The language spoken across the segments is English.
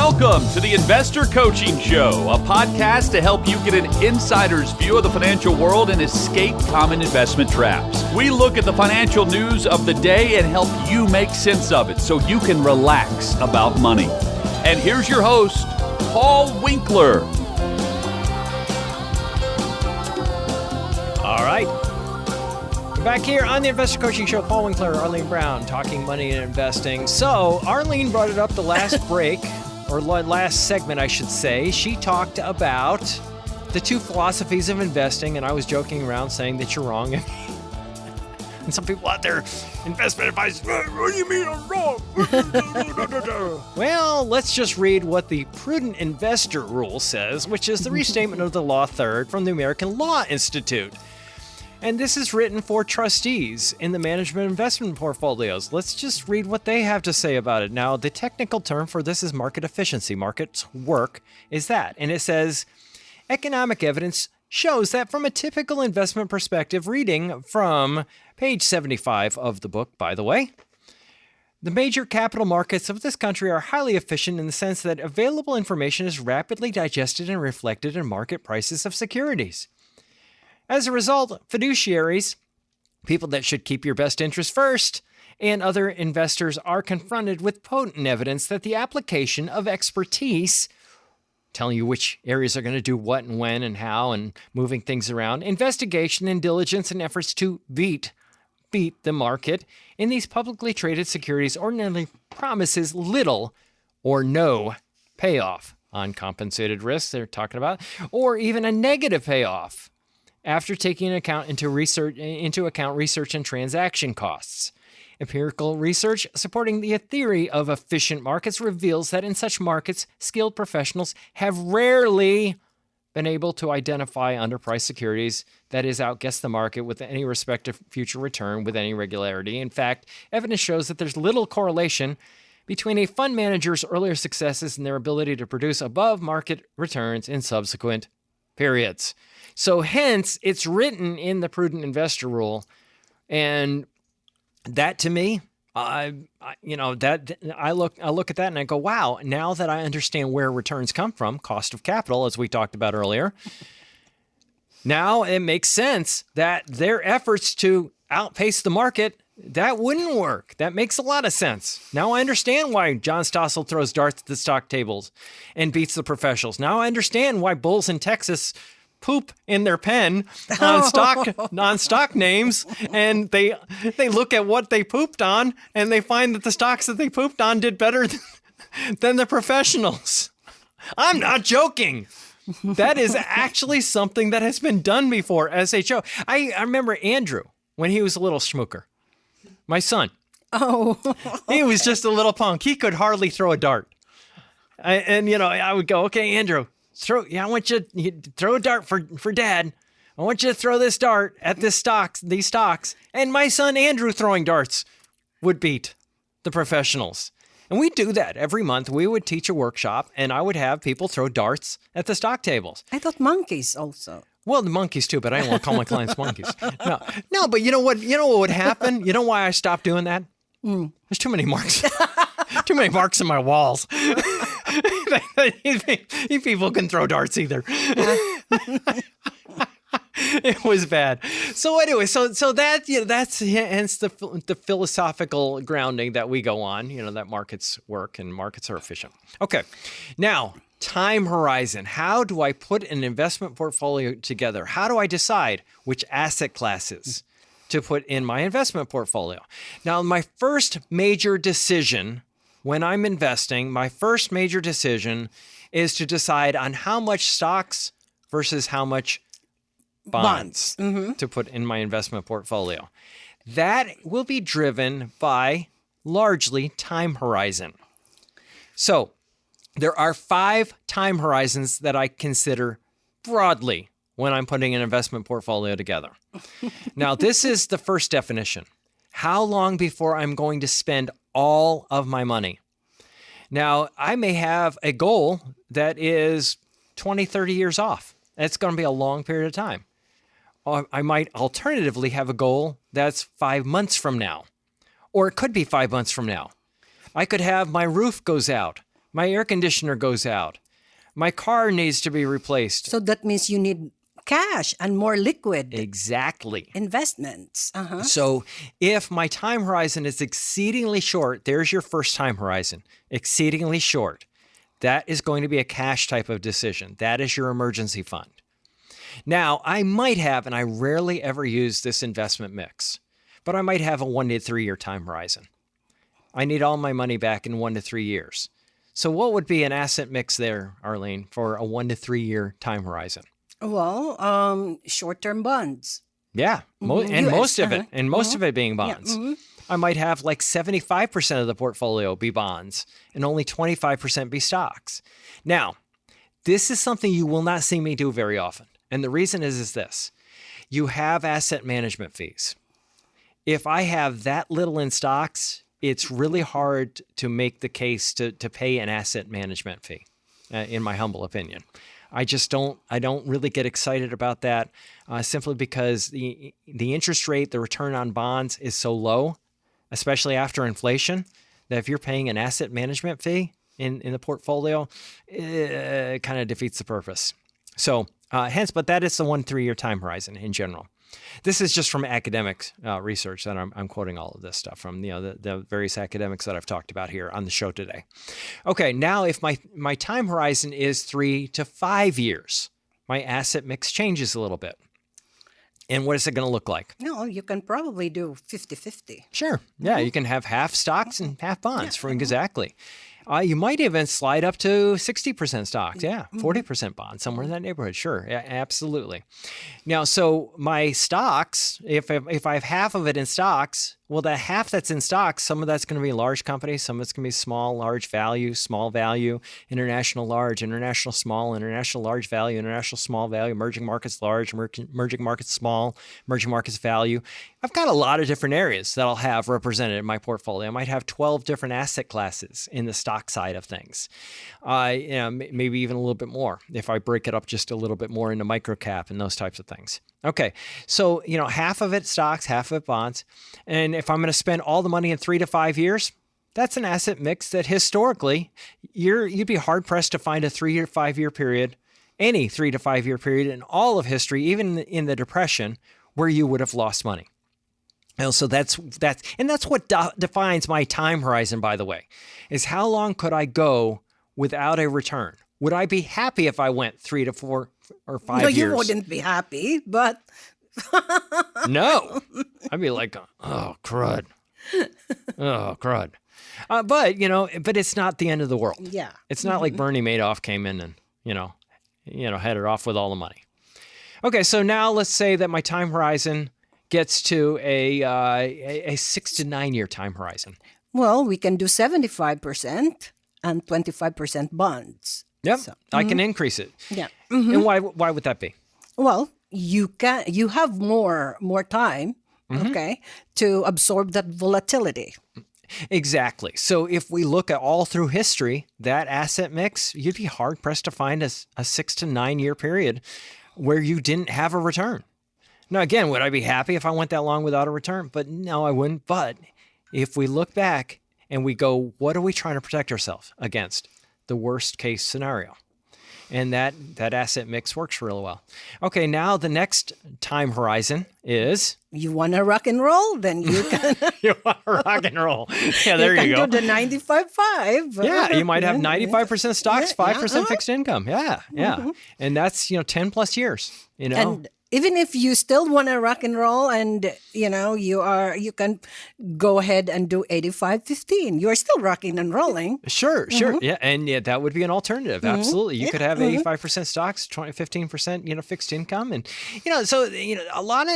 Welcome to the Investor Coaching Show, a podcast to help you get an insider's view of the financial world and escape common investment traps. We look at the financial news of the day and help you make sense of it so you can relax about money. And here's your host, Paul Winkler. All right. We're back here on the Investor Coaching Show. Paul Winkler, Arlene Brown, talking money and investing. So Arlene brought it up the last break, or last segment, I should say. She talked about the two philosophies of investing, and I was joking around saying that you're wrong. And some people out there, investment advice, what do you mean I'm wrong? Well, let's just read what the Prudent Investor Rule says, which is the restatement of the Law Third from the American Law Institute. And this is written for trustees in the management investment portfolios. Let's just read what they have to say about it. Now, the technical term for this is market efficiency. Markets work is that. And it says, economic evidence shows that from a typical investment perspective, reading from page 75 of the book, by the way, the major capital markets of this country are highly efficient in the sense that available information is rapidly digested and reflected in market prices of securities. As a result, fiduciaries, people that should keep your best interest first, and other investors are confronted with potent evidence that the application of expertise, telling you which areas are going to do what and when and how and moving things around, investigation and diligence and efforts to beat the market in these publicly traded securities ordinarily promises little or no payoff on compensated risks they're talking about, or even a negative payoff after taking into account research and transaction costs. Empirical research supporting the theory of efficient markets reveals that in such markets, skilled professionals have rarely been able to identify underpriced securities that is outguess the market with any respective future return with any regularity. In fact, evidence shows that there's little correlation between a fund manager's earlier successes and their ability to produce above market returns in subsequent periods. So hence, it's written in the Prudent Investor Rule, and that to me, I look at that and I go, wow, now that I understand where returns come from, cost of capital, as we talked about earlier, now it makes sense that their efforts to outpace the market, that wouldn't work. That makes a lot of sense. Now I understand why John Stossel throws darts at the stock tables and beats the professionals. Now I understand why bulls in Texas poop in their pen on stock names, and they look at what they pooped on, and they find that the stocks that they pooped on did better than the professionals. I'm not joking. That is actually something that has been done before, SHO. I remember Andrew, when he was a little schmooker, my son. Oh. He was just a little punk. He could hardly throw a dart. I would go, okay, Andrew, I want you to throw a dart for Dad. I want you to throw this dart at these stocks. And my son Andrew throwing darts would beat the professionals. And we do that every month. We would teach a workshop, and I would have people throw darts at the stock tables. I thought monkeys also. Well, the monkeys too, but I don't want to call my clients monkeys. No, but you know what? You know what would happen? You know why I stopped doing that? There's too many marks. Too many marks in my walls. You people can throw darts either. It was bad. So anyway, so that's hence the philosophical grounding that we go on. That markets work and markets are efficient. Okay, now time horizon. How do I put an investment portfolio together? How do I decide which asset classes to put in my investment portfolio? Now, my first major decision when I'm investing, is to decide on how much stocks versus how much bonds to put in my investment portfolio. That will be driven by largely time horizon. So there are 5 time horizons that I consider broadly when I'm putting an investment portfolio together. Now, this is the first definition. How long before I'm going to spend all of my money? Now, I may have a goal that is 20, 30 years off. That's going to be a long period of time. Or I might alternatively have a goal that's 5 months from now, or it could be 5 months from now. I could have my roof goes out, My air conditioner goes out. My car needs to be replaced. So that means you need cash and more liquid Exactly. investments. Uh-huh. So if my time horizon is exceedingly short, there's your first time horizon, exceedingly short. That is going to be a cash type of decision. That is your emergency fund. Now, I might have, and I rarely ever use this investment mix, but I might have a 1 to 3 year time horizon. I need all my money back in 1 to 3 years. So what would be an asset mix there, Arlene, for a 1 to 3 year time horizon? Well, short-term bonds. Yeah, and US, most of it, and most of it being bonds. Yeah, I might have like 75% of the portfolio be bonds and only 25% be stocks. Now, this is something you will not see me do very often. And the reason is this. You have asset management fees. If I have that little in stocks, it's really hard to make the case to pay an asset management fee, in my humble opinion. I don't really get excited about that simply because the interest rate, the return on bonds is so low, especially after inflation, that if you're paying an asset management fee in the portfolio, it kind of defeats the purpose. So but that is the 1 to 3 year time horizon in general. This is just from academic research that I'm quoting all of this stuff from, the various academics that I've talked about here on the show today. Okay, now if my time horizon is 3 to 5 years, my asset mix changes a little bit. And what is it going to look like? No, you can probably do 50-50. Sure. Yeah, you can have half stocks and half bonds. Exactly. You might even slide up to 60% stocks. Yeah, 40% bonds, somewhere in that neighborhood. Sure, yeah, absolutely. Now, so my stocks, if I have half of it in stocks, well, that half that's in stocks, some of that's going to be large companies, some of it's going to be small, large value, small value, international large, international small, international large value, international small value, emerging markets large, emerging markets small, emerging markets value. I've got a lot of different areas that I'll have represented in my portfolio. I might have 12 different asset classes in the stock side of things. Maybe even a little bit more if I break it up just a little bit more into microcap and those types of things. Okay, so half of it stocks, half of it bonds. And if I'm going to spend all the money in 3 to 5 years, that's an asset mix that historically you'd be hard pressed to find a 3 or 5 year period, any 3 to 5 year period in all of history, even in the Depression, where you would have lost money. And so that's what defines my time horizon, by the way, is how long could I go without a return? Would I be happy if I went 3 to 4 or 5 years? No, you wouldn't be happy, but... No. I'd be like, oh, crud. Oh, crud. But it's not the end of the world. Yeah. It's not like Bernie Madoff came in and, headed off with all the money. Okay, so now let's say that my time horizon gets to a 6 to 9 year time horizon. Well, we can do 75% and 25% bonds. Yep, so, I can increase it. Yeah. And why would that be? Well, you have more time, okay, to absorb that volatility. Exactly. So if we look at all through history, that asset mix, you'd be hard pressed to find a 6 to 9 year period where you didn't have a return. Now, again, would I be happy if I went that long without a return? But no, I wouldn't. But if we look back and we go, what are we trying to protect ourselves against? The worst case scenario. And that asset mix works really well. Okay, now the next time horizon is... You want to rock and roll? Then you can... You want to rock and roll. Yeah, there you go. You can do the 95-5. Yeah, you might have 95% stocks, 5% fixed income. Yeah. And that's, 10 plus years, And even if you still want to rock and roll and, you can go ahead and do 85-15. You're still rocking and rolling. Sure. Yeah. And that would be an alternative. Absolutely. You could have 85% stocks, 15%, fixed income. And, so, a lot of,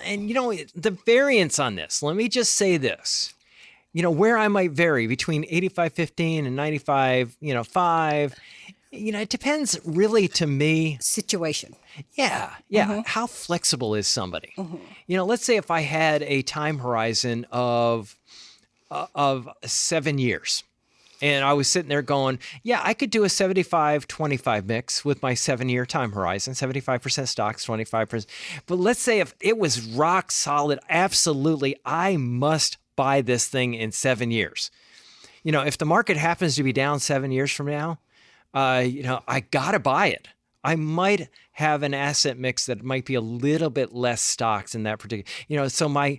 and the variance on this, let me just say this, where I might vary between 85-15 and 95-5, it depends really to me. Situation. Yeah. How flexible is somebody? Let's say if I had a time horizon of 7 years and I was sitting there going, yeah, I could do a 75-25 mix with my 7 year time horizon, 75% stocks, 25%. But let's say if it was rock solid, absolutely, I must buy this thing in 7 years. if the market happens to be down 7 years from now, I got to buy it. I might have an asset mix that might be a little bit less stocks in that particular, so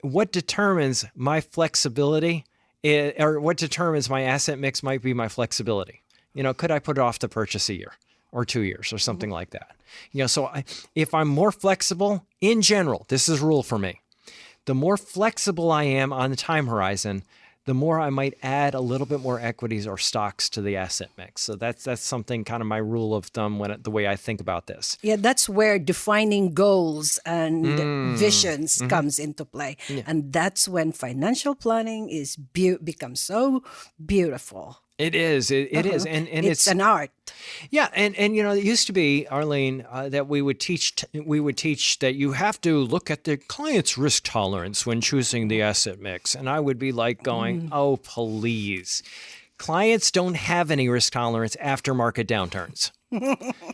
what determines my flexibility or what determines my asset mix might be my flexibility. Could I put it off to purchase a year or 2 years or something like that? So if I'm more flexible in general, this is a rule for me. The more flexible I am on the time horizon, the more I might add a little bit more equities or stocks to the asset mix. So that's something kind of my rule of thumb the way I think about this. Yeah, that's where defining goals and visions comes into play. Yeah. And that's when financial planning becomes so beautiful. It is. It is. And it's an art. Yeah. And it used to be, Arlene, that we would teach that you have to look at the client's risk tolerance when choosing the asset mix. And I would be like going, oh, please. Clients don't have any risk tolerance after market downturns.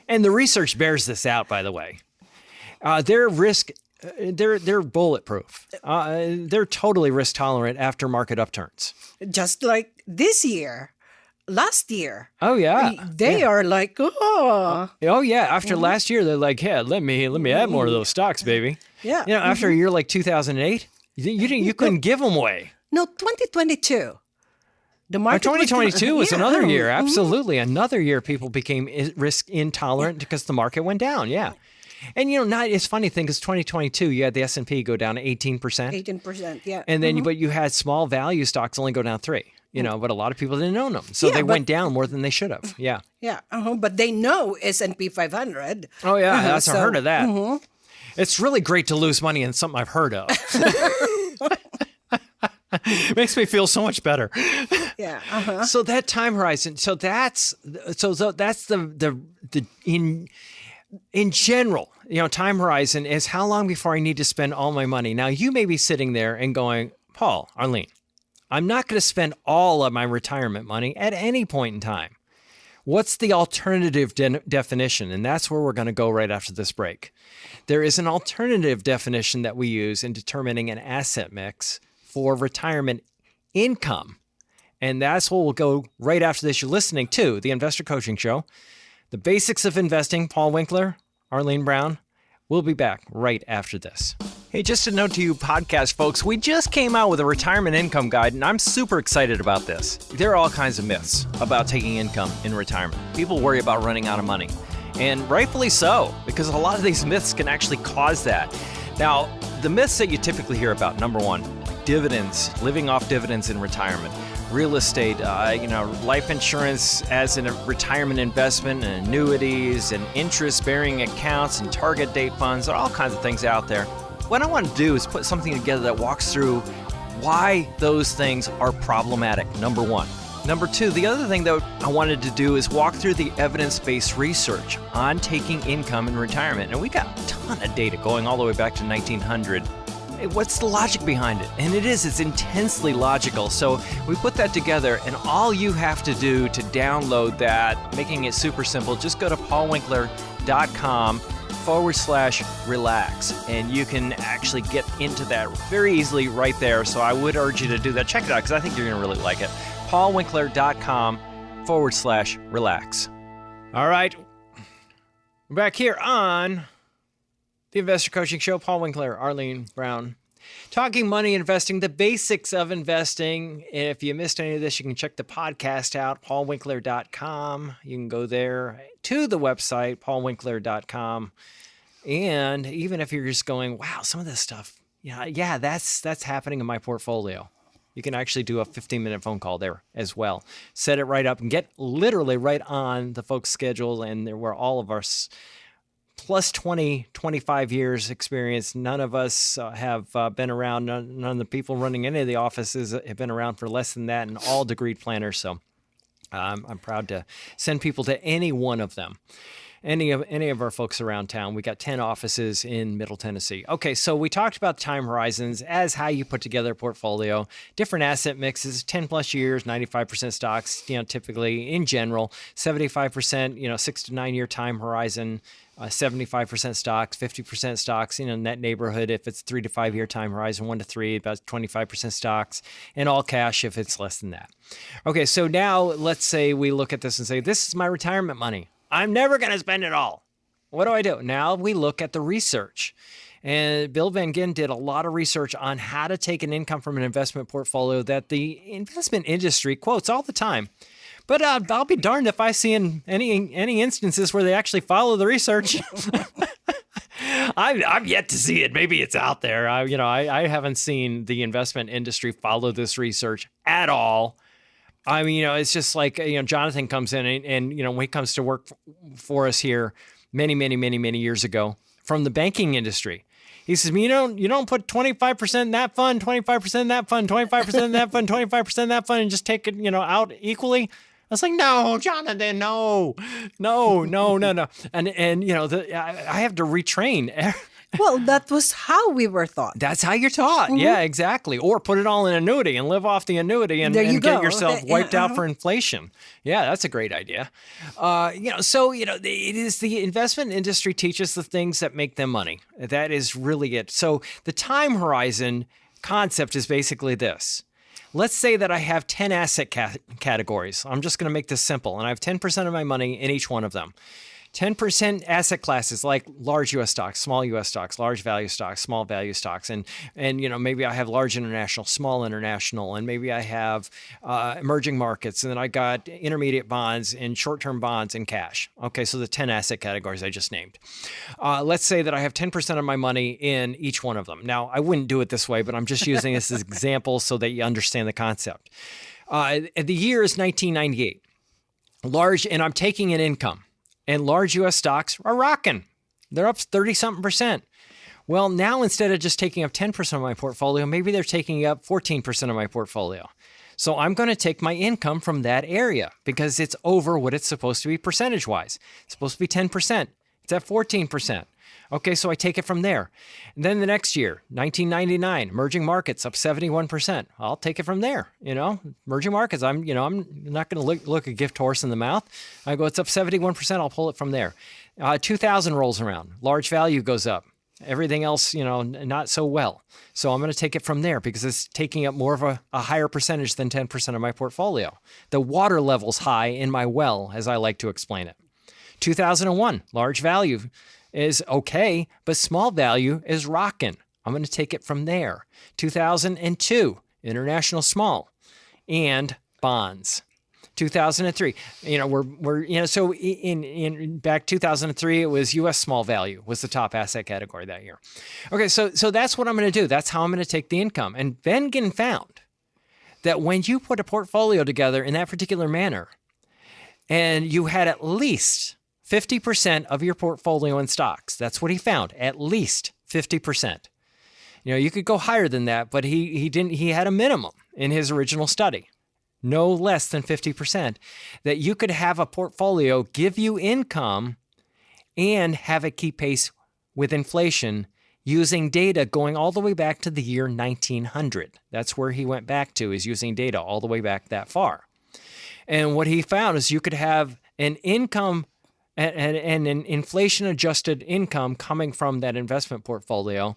And the research bears this out, by the way. Their risk, they're bulletproof. They're totally risk tolerant after market upturns. Just like this year. Last year. Oh yeah. They are like, oh. Oh yeah. After last year, they're like, yeah, let me add more of those stocks, baby. Yeah. After a year like 2008, you couldn't give them away. No, 2022. The market 2022 was another year. Absolutely. Another year people became risk intolerant because the market went down. Yeah. And it's funny thing because 2022 you had the S&P go down 18%. 18%, yeah. And then but you had small value stocks only go down 3%. But a lot of people didn't own them. So they went down more than they should have. Yeah. Yeah. But they know S&P 500. Oh, yeah. I've heard of that. It's really great to lose money in something I've heard of. Makes me feel so much better. Yeah. So that time horizon. So that's the in general, time horizon is how long before I need to spend all my money. Now, you may be sitting there and going, Paul, Arlene, I'm not going to spend all of my retirement money at any point in time. What's the alternative definition? And that's where we're going to go right after this break. There is an alternative definition that we use in determining an asset mix for retirement income. And that's what we'll go right after this. You're listening to the Investor Coaching Show. The Basics of Investing, Paul Winkler, Arlene Brown. We'll be back right after this. Hey, just a note to you podcast folks, we just came out with a retirement income guide, and I'm super excited about this. There are all kinds of myths about taking income in retirement. People worry about running out of money, and rightfully so, because a lot of these myths can actually cause that. Now, the myths that you typically hear about, number one, dividends, living off dividends in retirement. Real estate, life insurance as a retirement investment, and annuities, and interest-bearing accounts, and target date funds. There are all kinds of things out there. What I want to do is put something together that walks through why those things are problematic, number one. Number two, the other thing that I wanted to do is walk through the evidence-based research on taking income in retirement. And we got a ton of data going all the way back to 1900. What's the logic behind it? And it's intensely logical. So we put that together, and all you have to do to download that, making it super simple, just go to paulwinkler.com/relax, and you can actually get into that very easily right there. So I would urge you to do that. Check it out, because I think you're going to really like it. paulwinkler.com/relax. All right. We're back here on the Investor Coaching Show. Paul Winkler, Arlene Brown, talking money, investing, the basics of investing. If you missed any of this, you can check the podcast out, paulwinkler.com. You can go there to the website, paulwinkler.com. And even if you're just going, wow, some of this stuff, yeah, that's happening in my portfolio. You can actually do a 15-minute phone call there as well. Set it right up and get literally right on the folks' schedule, and where all of our plus 20, 25 years experience. None of us have been around. None of the people running any of the offices have been around for less than that, and all degreed planners. So I'm proud to send people to any one of them. any of our folks around town. We got 10 offices in Middle Tennessee. Okay, so we talked about time horizons as how you put together a portfolio, different asset mixes, 10 plus years, 95% stocks, typically in general, 75%, 6 to 9 year time horizon, 75% stocks, 50% stocks, in that neighborhood. If it's 3 to 5 year time horizon, 1 to 3, about 25% stocks, and all cash if it's less than that. Okay, so now let's say we look at this and say, this is my retirement money. I'm never going to spend it all. What do I do? Now we look at the research. And Bill Van Gien did a lot of research on how to take an income from an investment portfolio that the investment industry quotes all the time. But I'll be darned if I see in any instances where they actually follow the research. I've yet to see it. Maybe it's out there. I haven't seen the investment industry follow this research at all. I mean, it's just like, Jonathan comes in and when he comes to work for us here many, many, many, many years ago from the banking industry. He says, you don't put 25% in that fund, 25% in that fund, 25% in that fund, 25% in that fund, and just take it, out equally. I was like, no, Jonathan, no. And I have to retrain. Well, that was how we were taught. That's how you're taught. Mm-hmm. Yeah, exactly. Or put it all in annuity and live off the annuity and get yourself wiped out for inflation. Yeah, that's a great idea. It is the investment industry teaches the things that make them money. That is really it. So the time horizon concept is basically this. Let's say that I have 10 asset categories. I'm just going to make this simple. And I have 10% of my money in each one of them. 10% asset classes like large U.S. stocks, small U.S. stocks, large value stocks, small value stocks. And maybe I have large international, small international, and maybe I have emerging markets. And then I got intermediate bonds and short-term bonds and cash. Okay, so the 10 asset categories I just named. Let's say that I have 10% of my money in each one of them. Now, I wouldn't do it this way, but I'm just using this as example so that you understand the concept. The year is 1998. And I'm taking an income. And large U.S. stocks are rocking. They're up 30-something%. Well, now instead of just taking up 10% of my portfolio, maybe they're taking up 14% of my portfolio. So I'm going to take my income from that area because it's over what it's supposed to be percentage-wise. It's supposed to be 10%. It's at 14%. Okay, so I take it from there. And then the next year, 1999, emerging markets up 71%. I'll take it from there. Emerging markets, I'm not going to look a gift horse in the mouth. I go, it's up 71%. I'll pull it from there. 2000 rolls around. Large value goes up. Everything else, not so well. So I'm going to take it from there because it's taking up more of a higher percentage than 10% of my portfolio. The water level's high in my well, as I like to explain it. 2001, large value is okay, but small value is rocking. I'm going to take it from there. 2002, international small and bonds. 2003, so in back 2003, it was U.S. small value was the top asset category that year. Okay, so that's what I'm going to do. That's how I'm going to take the income. And Van Gien found that when you put a portfolio together in that particular manner, and you had at least 50% of your portfolio in stocks. That's what he found, at least 50%. You could go higher than that, but he had a minimum in his original study, no less than 50%, that you could have a portfolio give you income and have it keep pace with inflation using data going all the way back to the year 1900. That's where he went back to, is using data all the way back that far. And what he found is you could have an income and an inflation-adjusted income coming from that investment portfolio.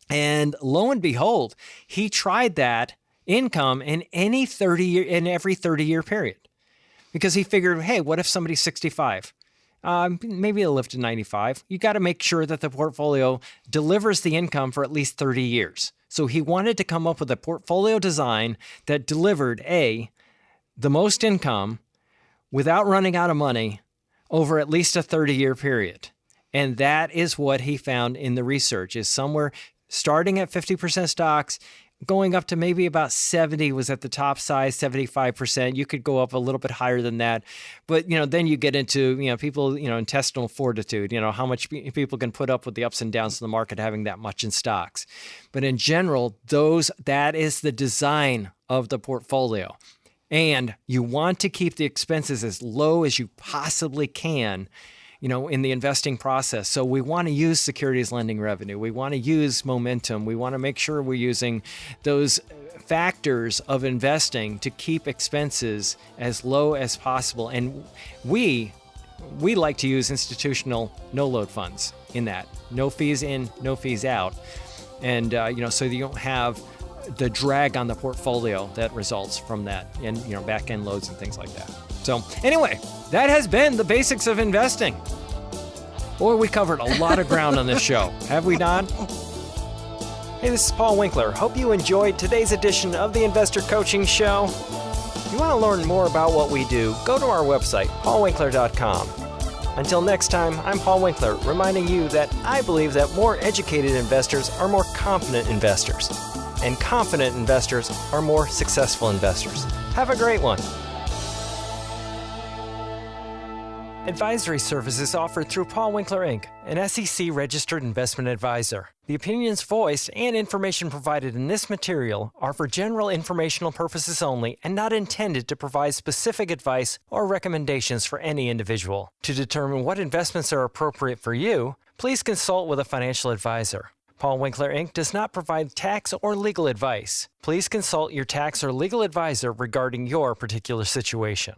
And lo and behold, he tried that income in every 30-year period. Because he figured, hey, what if somebody's 65? Maybe they'll live to 95. You got to make sure that the portfolio delivers the income for at least 30 years. So he wanted to come up with a portfolio design that delivered, the most income without running out of money over at least a 30-year period. And that is what he found in the research, is somewhere starting at 50% stocks, going up to maybe about 70 was at the top size, 75%. You could go up a little bit higher than that. But, then you get into, people, intestinal fortitude, how much people can put up with the ups and downs of the market having that much in stocks. But in general, that is the design of the portfolio. And you want to keep the expenses as low as you possibly can in the investing process. So we want to use securities lending revenue. We want to use momentum. We want to make sure we're using those factors of investing to keep expenses as low as possible. And we like to use institutional no-load funds in that. No fees in, no fees out. And, so you don't have the drag on the portfolio that results from that and, back-end loads and things like that. So anyway, that has been the basics of investing. Boy, we covered a lot of ground on this show, have we not? Hey, this is Paul Winkler. Hope you enjoyed today's edition of the Investor Coaching Show. If you want to learn more about what we do, go to our website, paulwinkler.com. Until next time, I'm Paul Winkler, reminding you that I believe that more educated investors are more confident investors, and confident investors are more successful investors. Have a great one. Advisory services offered through Paul Winkler, Inc., an SEC-registered investment advisor. The opinions voiced and information provided in this material are for general informational purposes only and not intended to provide specific advice or recommendations for any individual. To determine what investments are appropriate for you, please consult with a financial advisor. Paul Winkler, Inc. does not provide tax or legal advice. Please consult your tax or legal advisor regarding your particular situation.